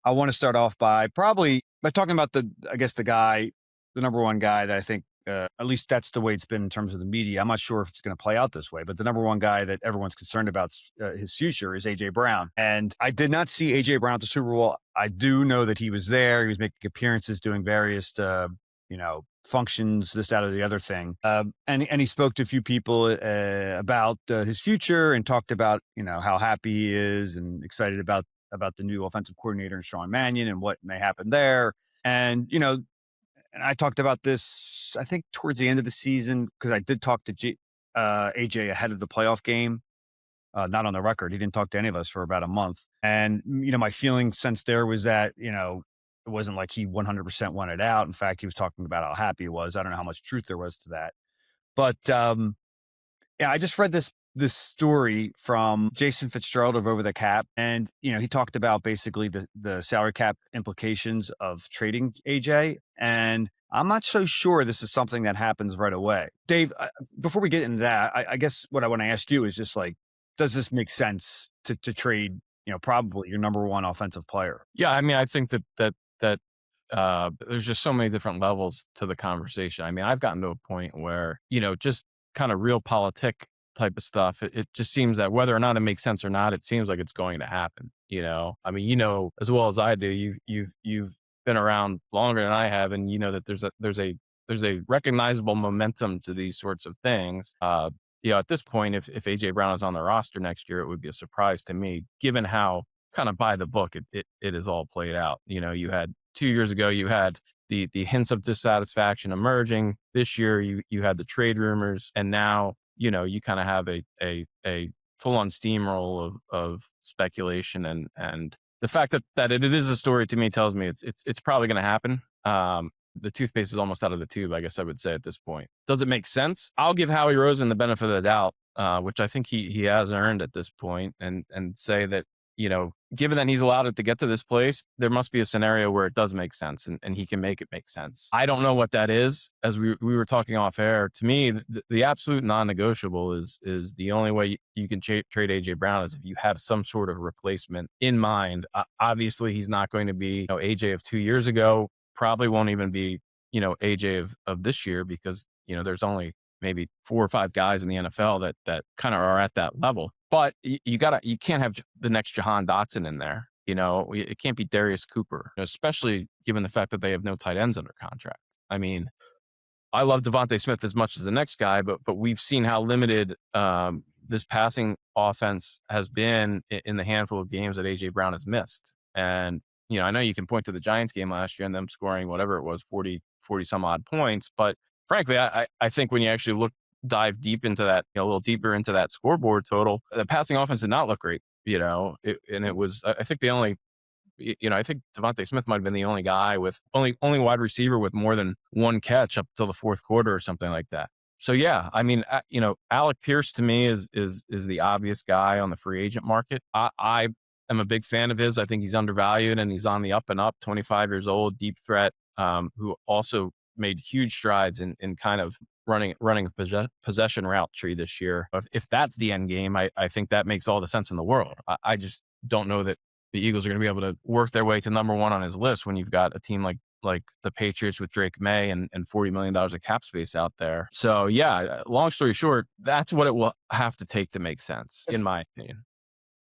I want to start off by talking about the number one guy that I think, at least that's the way it's been in terms of the media. I'm not sure if it's going to play out this way, but the number one guy that everyone's concerned about his future is AJ Brown. And I did not see AJ Brown at the Super Bowl. I do know that he was there. He was making appearances, doing various, functions, this, that, or the other thing. And he spoke to a few people about his future and talked about, how happy he is and excited about the new offensive coordinator and Sean Mannion and what may happen there. And, and I talked about this, I think, towards the end of the season, because I did talk to AJ ahead of the playoff game, not on the record. He didn't talk to any of us for about a month. And, my feeling sense there was that, it wasn't like he 100% wanted out. In fact, he was talking about how happy he was. I don't know how much truth there was to that. But, yeah, I just read this story from Jason Fitzgerald of Over the Cap. And, he talked about basically the salary cap implications of trading AJ. And I'm not so sure this is something that happens right away. Dave, before we get into that, I guess what I want to ask you is just like, does this make sense to trade, probably your number one offensive player? Yeah, I mean, I think that there's just so many different levels to the conversation. I mean, I've gotten to a point where, just kind of real politic type of stuff, it just seems that whether or not it makes sense or not, it seems like it's going to happen. I mean, as well as I do, you've been around longer than I have, and that there's a recognizable momentum to these sorts of things. At this point, if AJ Brown is on the roster next year, it would be a surprise to me, given how kind of by the book it is all played out. You had 2 years ago, you had the hints of dissatisfaction emerging. This year, you had the trade rumors, and now you kind of have a full-on steamroll of speculation, and the fact that it is a story to me tells me it's probably going to happen. The toothpaste is almost out of the tube, I guess I would say at this point. Does it make sense? I'll give Howie Roseman the benefit of the doubt, which I think he has earned at this point, and say that, given that he's allowed it to get to this place, there must be a scenario where it does make sense and he can make it make sense. I don't know what that is. As we were talking off air, to me, the absolute non-negotiable is the only way you can trade AJ Brown is if you have some sort of replacement in mind. Obviously, he's not going to be AJ of 2 years ago. Probably won't even be AJ of this year, because there's only maybe 4 or 5 guys in the NFL that kind of are at that level. But you can't have the next Jahan Dotson in there. It can't be Darius Cooper, especially given the fact that they have no tight ends under contract. I mean, I love Devontae Smith as much as the next guy, but we've seen how limited this passing offense has been in the handful of games that AJ Brown has missed. And I know you can point to the Giants game last year and them scoring whatever it was, 40 some odd points. But frankly, I think when you actually dive deep into that, a little deeper into that scoreboard total, the passing offense did not look great, and it was, I think I think Devontae Smith might've been the only guy with only wide receiver with more than one catch up till the fourth quarter or something like that. So yeah, I mean, Alec Pierce to me is the obvious guy on the free agent market. I am a big fan of his. I think he's undervalued and he's on the up and up, 25 years old, deep threat, who also made huge strides in kind of running a possession route tree this year. If that's the end game, I think that makes all the sense in the world. I just don't know that the Eagles are going to be able to work their way to number one on his list when you've got a team like the Patriots with Drake May and $40 million of cap space out there. So yeah, long story short, that's what it will have to take to make sense, in my opinion.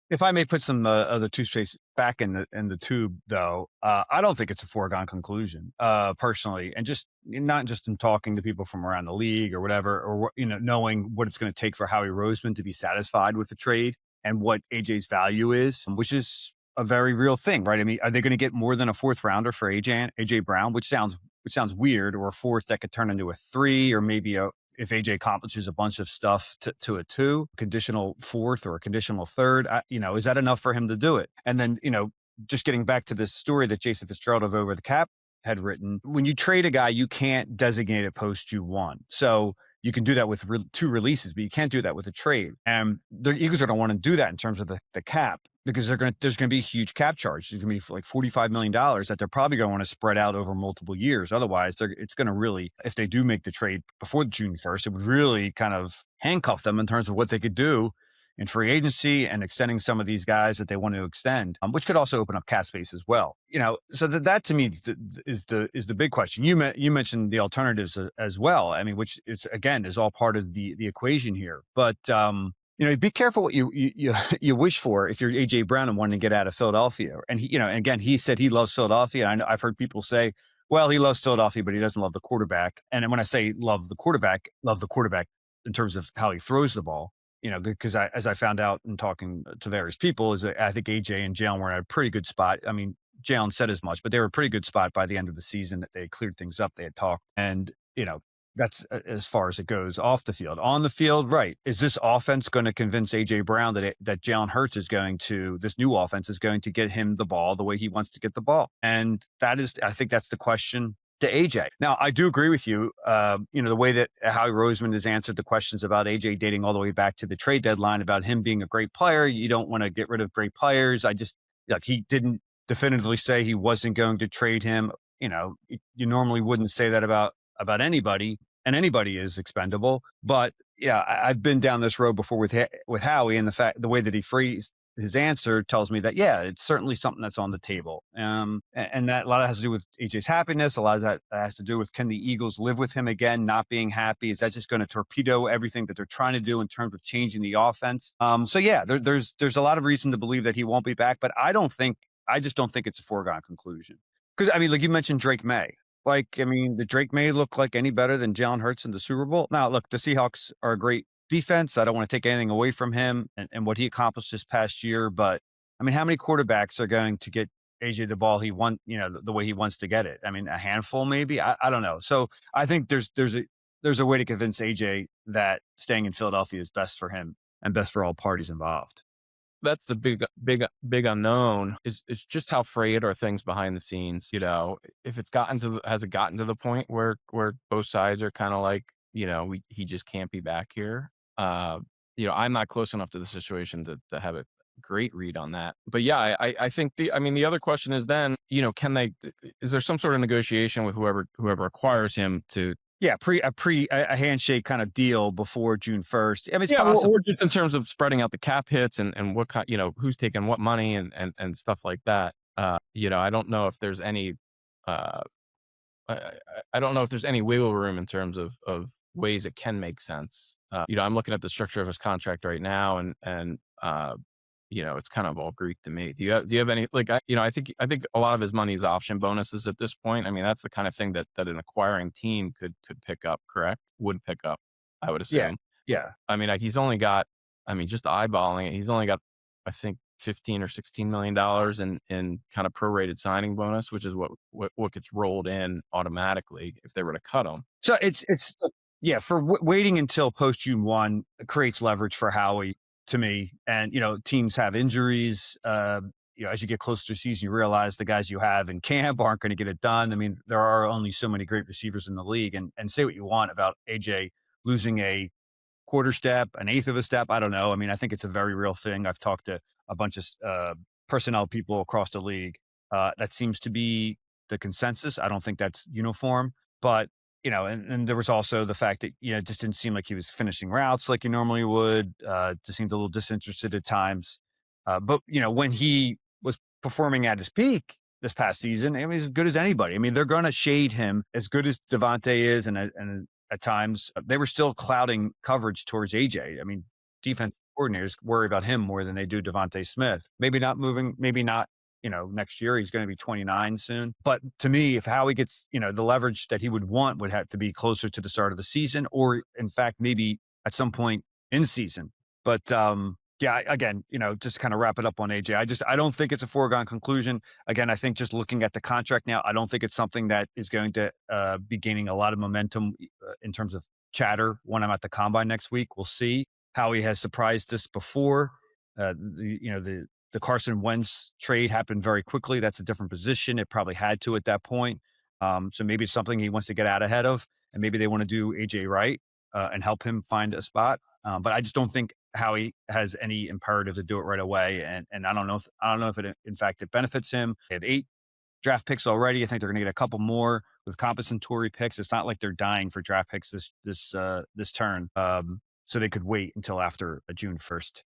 If I may put some other toothpaste back in the tube, though, I don't think it's a foregone conclusion, personally, and just not just in talking to people from around the league or whatever, or knowing what it's going to take for Howie Roseman to be satisfied with the trade and what AJ's value is, which is a very real thing, right? I mean, are they going to get more than a fourth rounder for AJ Brown, which sounds weird, or a fourth that could turn into a 3, or maybe if AJ accomplishes a bunch of stuff to a 2, conditional 4th or a conditional 3rd, is that enough for him to do it? And then, just getting back to this story that Jason Fitzgerald of Over the Cap had written, when you trade a guy, you can't designate a post you won. So you can do that with 2 releases, but you can't do that with a trade. And the Eagles are going to want to do that in terms of the cap, because there's going to be a huge cap charge. There's going to be like $45 million that they're probably going to want to spread out over multiple years. Otherwise, it's going to really, if they do make the trade before June 1st, it would really kind of handcuff them in terms of what they could do in free agency and extending some of these guys that they want to extend, which could also open up cap space as well. So that to me is the big question. You mentioned the alternatives as well. I mean, which is again is all part of the equation here. But be careful what you wish for if you're AJ Brown and wanting to get out of Philadelphia. And and again, he said he loves Philadelphia. I've heard people say, well, he loves Philadelphia, but he doesn't love the quarterback. And then when I say love the quarterback in terms of how he throws the ball. Because as I found out in talking to various people, is that I think AJ and Jalen were in a pretty good spot. I mean, Jalen said as much, but they were a pretty good spot by the end of the season. That they had cleared things up, they had talked, and that's as far as it goes off the field. On the field, right? Is this offense going to convince AJ Brown that Jalen Hurts is going to this new offense is going to get him the ball the way he wants to get the ball? And I think that's the question to AJ. Now, I do agree with you. The way that Howie Roseman has answered the questions about AJ dating all the way back to the trade deadline about him being a great player. You don't want to get rid of great players. He didn't definitively say he wasn't going to trade him. You normally wouldn't say that about anybody, and anybody is expendable. But yeah, I've been down this road before with Howie, and the way that he phrased his answer tells me that, yeah, it's certainly something that's on the table. And that a lot of it has to do with AJ's happiness. A lot of that has to do with, can the Eagles live with him again, not being happy? Is that just going to torpedo everything that they're trying to do in terms of changing the offense? So yeah, there's a lot of reason to believe that he won't be back, but I just don't think it's a foregone conclusion. Because I mean, like you mentioned Drake May. Did Drake May look like any better than Jalen Hurts in the Super Bowl? Now, look, the Seahawks are a great defense. I don't want to take anything away from him and what he accomplished this past year. But I mean, how many quarterbacks are going to get AJ the ball the way he wants to get it? I mean, a handful, maybe. I don't know. So I think there's a way to convince AJ that staying in Philadelphia is best for him and best for all parties involved. That's the big unknown is just how frayed are things behind the scenes. If it's has it gotten to the point where both sides are kind of like, he just can't be back here. I'm not close enough to the situation to have a great read on that. But yeah, I think the other question is then, is there some sort of negotiation with whoever acquires him to, yeah, a handshake kind of deal before June 1st. I mean, it's yeah, possible. or just in terms of spreading out the cap hits and what kind, who's taking what money and stuff like that. I don't know if there's any, I don't know if there's any wiggle room in terms of ways it can make sense. I'm looking at the structure of his contract right now, and it's kind of all Greek to me. Do you have any, I think a lot of his money is option bonuses at this point. I mean, that's the kind of thing that an acquiring team could pick up, correct? Would pick up, I would assume. Yeah. I mean, he's only got, just eyeballing it, he's only got, I think, $15 or $16 million in kind of prorated signing bonus, which is what gets rolled in automatically if they were to cut him. So it's for waiting until post June 1 creates leverage for Howie, to me. And teams have injuries. As you get closer to the season, you realize the guys you have in camp aren't going to get it done. I mean, there are only so many great receivers in the league, and say what you want about AJ losing a quarter step, an eighth of a step. I don't know. I mean, I think it's a very real thing. I've talked to a bunch of personnel people across the league. That seems to be the consensus. I don't think that's uniform, but and there was also the fact that, it just didn't seem like he was finishing routes like he normally would. Just seemed a little disinterested at times. But when he was performing at his peak this past season, he's as good as anybody. I mean, they're going to shade him as good as Devontae is, and at times they were still clouding coverage towards AJ. I mean, defense coordinators worry about him more than they do Devontae Smith. Maybe not moving, maybe not, next year. He's going to be 29 soon. But to me, if Howie gets, the leverage that he would want would have to be closer to the start of the season, or in fact, maybe at some point in season. But yeah, again, just kind of wrap it up on AJ. I don't think it's a foregone conclusion. Again, I think just looking at the contract now, I don't think it's something that is going to be gaining a lot of momentum in terms of chatter when I'm at the combine next week. We'll see. Howie has surprised us before. The Carson Wentz trade happened very quickly. That's a different position. It probably had to at that point. So maybe it's something he wants to get out ahead of, and maybe they want to do AJ right and help him find a spot. But I just don't think Howie has any imperative to do it right away. And I don't know if it, in fact, it benefits him. They have 8 draft picks already. I think they're going to get a couple more with compensatory picks. It's not like they're dying for draft picks this turn. So they could wait until after June 1st.